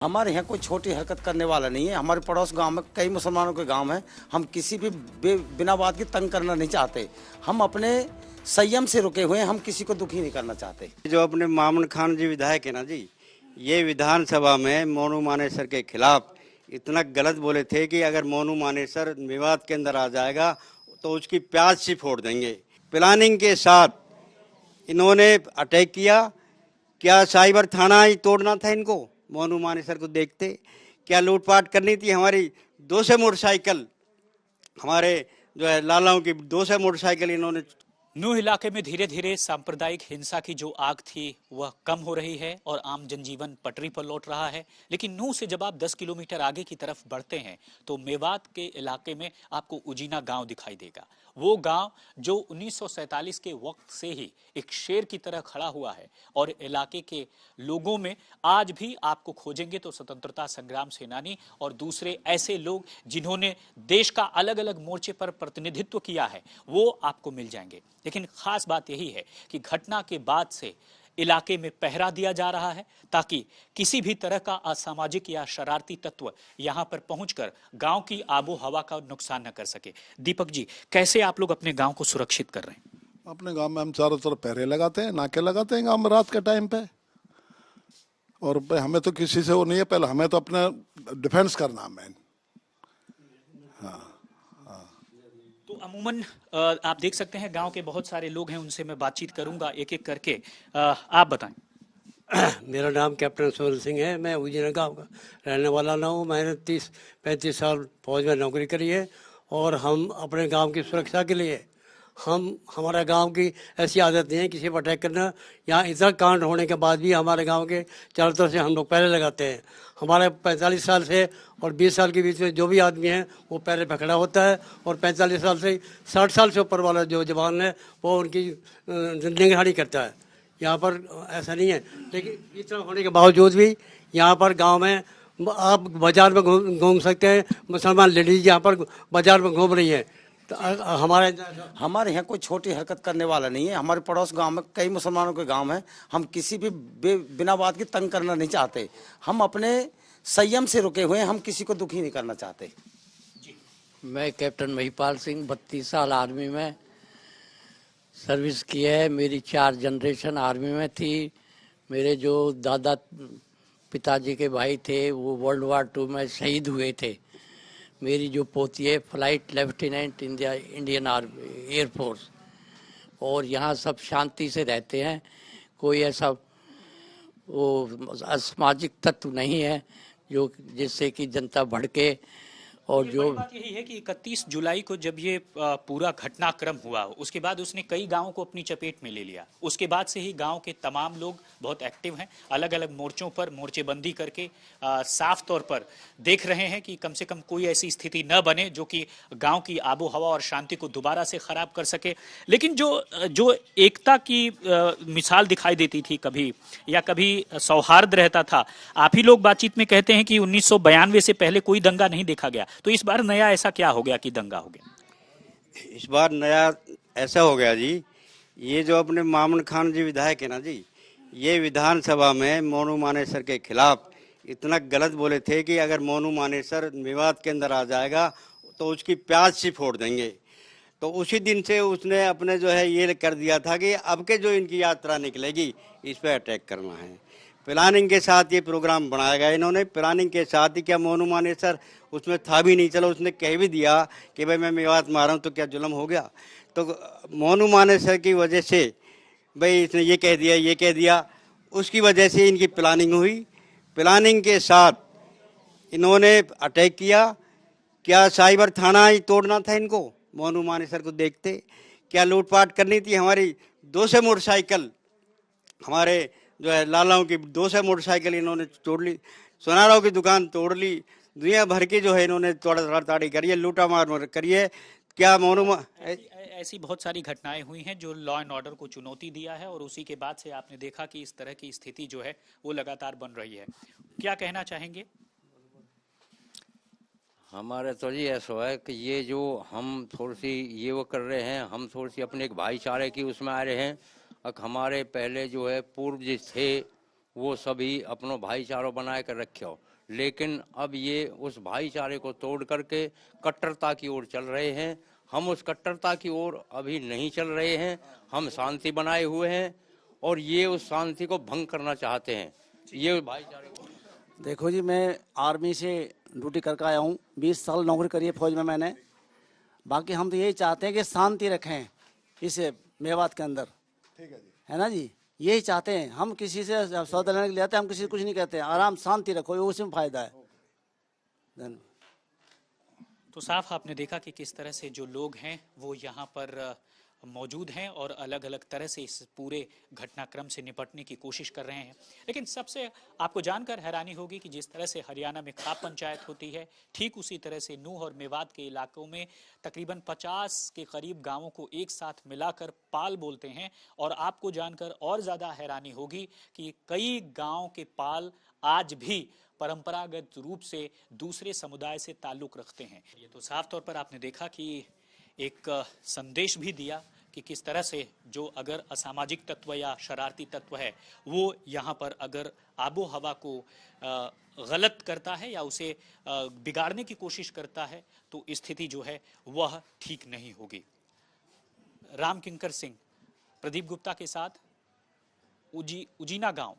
हमारे यहाँ कोई छोटी हरकत करने वाला नहीं है। हमारे पड़ोस गांव में कई मुसलमानों के गांव हैं। हम किसी भी बिना बात की तंग करना नहीं चाहते। हम अपने संयम से रुके हुए हैं। हम किसी को दुखी नहीं करना चाहते। जो अपने मामून खान जी विधायक है ना जी, ये विधानसभा में मोनू मानेसर के खिलाफ इतना गलत बोले थे कि अगर मोनू मानेसर विवाद के अंदर आ जाएगा तो उसकी प्याज सी फोड़ देंगे। प्लानिंग के साथ इन्होंने अटैक किया। क्या साइबर थाना ही तोड़ना था इनको? मोनू मानेसर को देखते क्या लूटपाट करनी थी? हमारी 200 मोटरसाइकिल, हमारे जो है लालाओं की 200 मोटरसाइकिल इन्होंने। नूह इलाके में धीरे धीरे सांप्रदायिक हिंसा की जो आग थी वह कम हो रही है और आम जनजीवन पटरी पर लौट रहा है। लेकिन नूह से जब आप 10 किलोमीटर आगे की तरफ बढ़ते हैं तो मेवात के इलाके में आपको उजीना गांव दिखाई देगा। वो गांव जो 1947 के वक्त से ही एक शेर की तरह खड़ा हुआ है और इलाके के लोगों में आज भी आपको खोजेंगे तो स्वतंत्रता संग्राम सेनानी और दूसरे ऐसे लोग जिन्होंने देश का अलग अलग मोर्चे पर प्रतिनिधित्व किया है वो आपको मिल जाएंगे। लेकिन खास बात यही है कि घटना के बाद से इलाके में पहरा दिया जा रहा है ताकि किसी भी तरह का असामाजिक या शरारती तत्व यहां पर पहुंचकर गांव की आबो हवा का नुकसान न कर सके। दीपक जी, कैसे आप लोग अपने गांव को सुरक्षित कर रहे हैं? अपने गांव में हम चारों तरफ पहरे लगाते हैं, नाके लगाते हैं गांव में रात के टाइम पे। और हमें तो किसी से वो नहीं है, पहले हमें तो अपना डिफेंस करना है मैन। तो अमूमन आप देख सकते हैं गांव के बहुत सारे लोग हैं, उनसे मैं बातचीत करूंगा एक एक करके। आप बताएं। मेरा नाम कैप्टन सोहेल सिंह है। मैं उजीना गाँव का रहने वाला ना हूँ। मैंने 30-35 साल फौज में नौकरी करी है और हम अपने गांव की सुरक्षा के लिए हमारा गांव की ऐसी आदत नहीं है किसी पर अटैक करना। यहाँ इतना कांड होने के बाद भी हमारे गांव के चारों तरफ से हम लोग पहरे लगाते हैं। हमारे 45 साल से और 20 साल के बीच में जो भी आदमी है वो पहले पकड़ा होता है और 45 साल से 60 साल से ऊपर वाला जो जवान है वो उनकी निगरानी करता है। यहाँ पर ऐसा नहीं है। लेकिन इतना होने के बावजूद भी यहाँ पर गांव में आप बाजार में घूम सकते हैं। मुसलमान लेडीज यहाँ पर बाजार में घूम रही है। तो हमारे यहाँ कोई छोटी हरकत करने वाला नहीं है। हमारे पड़ोस गांव में कई मुसलमानों के गांव हैं। हम किसी भी बिना बात की तंग करना नहीं चाहते। हम अपने संयम से रुके हुए हैं। हम किसी को दुखी नहीं करना चाहते। मैं कैप्टन महिपाल सिंह 32 साल आर्मी में सर्विस की है। मेरी 4 जनरेशन आर्मी में थी। मेरे जो दादा पिताजी के भाई थे वो वर्ल्ड वार 2 में शहीद हुए थे। मेरी जो पोती है flight lieutenant Indian army air force. और यहाँ सब शांति से रहते हैं। कोई ऐसा वो असामाजिक तत्व नहीं है जो जिससे कि जनता भड़के। और जो बात यही है कि 31 जुलाई को जब ये पूरा घटनाक्रम हुआ उसके बाद उसने कई गांवों को अपनी चपेट में ले लिया। उसके बाद से ही गांव के तमाम लोग बहुत एक्टिव हैं, अलग अलग मोर्चों पर मोर्चेबंदी करके साफ तौर पर देख रहे हैं कि कम से कम कोई ऐसी स्थिति न बने जो कि गांव की आबो हवा और शांति को दोबारा से खराब कर सके। लेकिन जो एकता की मिसाल दिखाई देती थी कभी या कभी सौहार्द रहता था, आप ही लोग बातचीत में कहते हैं कि 1992 से पहले कोई दंगा नहीं देखा गया। तो इस बार नया ऐसा क्या हो गया कि दंगा हो गया? इस बार नया ऐसा हो गया जी, ये जो अपने मामून खान जी विधायक है ना जी, ये विधानसभा में मोनू मानेसर के खिलाफ इतना गलत बोले थे कि अगर मोनू मानेसर विवाद के अंदर आ जाएगा तो उसकी प्याज सी फोड़ देंगे। तो उसी दिन से उसने अपने जो है ये कर दिया था कि अब के जो इनकी यात्रा निकलेगी इस पर अटैक करना है। प्लानिंग के साथ ये प्रोग्राम बनाया गया इन्होंने। प्लानिंग के साथ ही क्या मोनू मानेसर उसमें था भी नहीं। चलो उसने कह भी दिया कि भाई मैं मेवात मारा हूँ तो क्या जुल्म हो गया? तो मोनू मानेसर की वजह से भाई इसने ये कह दिया उसकी वजह से इनकी प्लानिंग हुई। प्लानिंग के साथ इन्होंने अटैक किया। क्या साइबर थाना ही तोड़ना था इनको? मोनू मानेसर को देखते क्या लूटपाट करनी थी? हमारी 200 मोटरसाइकिल, हमारे जो है लालाओं की 200 मोटरसाइकिल इन्होंने तोड़ ली। सोनारों की दुकान तोड़ ली। दुनिया भर की जो है इन्होंने तोड़ताड़ी करी है, लूटा मार करी है। क्या ऐसी बहुत सारी घटनाएं हुई हैं जो लॉ एंड ऑर्डर को चुनौती दिया है और उसी के बाद से आपने देखा कि इस तरह की स्थिति जो है वो लगातार बन रही है। क्या कहना चाहेंगे? हमारे तो जी ऐसा है कि ये जो हम थोड़ी सी ये वो कर रहे हैं, हम थोड़ी सी अपने एक भाईचारे की उसमें आ रहे हैं। हमारे पहले जो है पूर्व थे वो सभी अपनो भाईचारा बनाए कर रखे हो। लेकिन अब ये उस भाईचारे को तोड़ करके कट्टरता की ओर चल रहे हैं। हम उस कट्टरता की ओर अभी नहीं चल रहे हैं, हम शांति बनाए हुए हैं और ये उस शांति को भंग करना चाहते हैं। ये भाईचारे को देखो जी, मैं आर्मी से ड्यूटी करके आया हूँ, 20 साल नौकरी करी है फौज में मैंने। बाकी हम तो यही चाहते हैं कि शांति रखें इस मेवात के अंदर, ठीक है जी। है ना जी, यही चाहते हैं। हम किसी से सौदा लेने के लिए आते हैं, हम किसी से कुछ नहीं कहते हैं, आराम शांति रखो, ये उसी में फायदा है। धन्यवाद। तो साफ आपने देखा कि किस तरह से जो लोग हैं वो यहाँ पर मौजूद हैं और अलग अलग तरह से इस पूरे घटनाक्रम से निपटने की कोशिश कर रहे हैं। लेकिन सबसे आपको जानकर हैरानी होगी कि जिस तरह से हरियाणा में खाप पंचायत होती है, ठीक उसी तरह से नूह और मेवात के इलाकों में तकरीबन 50 के करीब गांवों को एक साथ मिलाकर पाल बोलते हैं। और आपको जानकर और ज़्यादा हैरानी होगी कि कई गाँव के पाल आज भी परंपरागत रूप से दूसरे समुदाय से ताल्लुक रखते हैं। ये तो साफ तौर पर आपने देखा कि एक संदेश भी दिया कि किस तरह से जो अगर असामाजिक तत्व या शरारती तत्व है वो यहाँ पर अगर आबो हवा को गलत करता है या उसे बिगाड़ने की कोशिश करता है तो स्थिति जो है वह ठीक नहीं होगी। राम किंकर सिंह, प्रदीप गुप्ता के साथ उजीना गांव।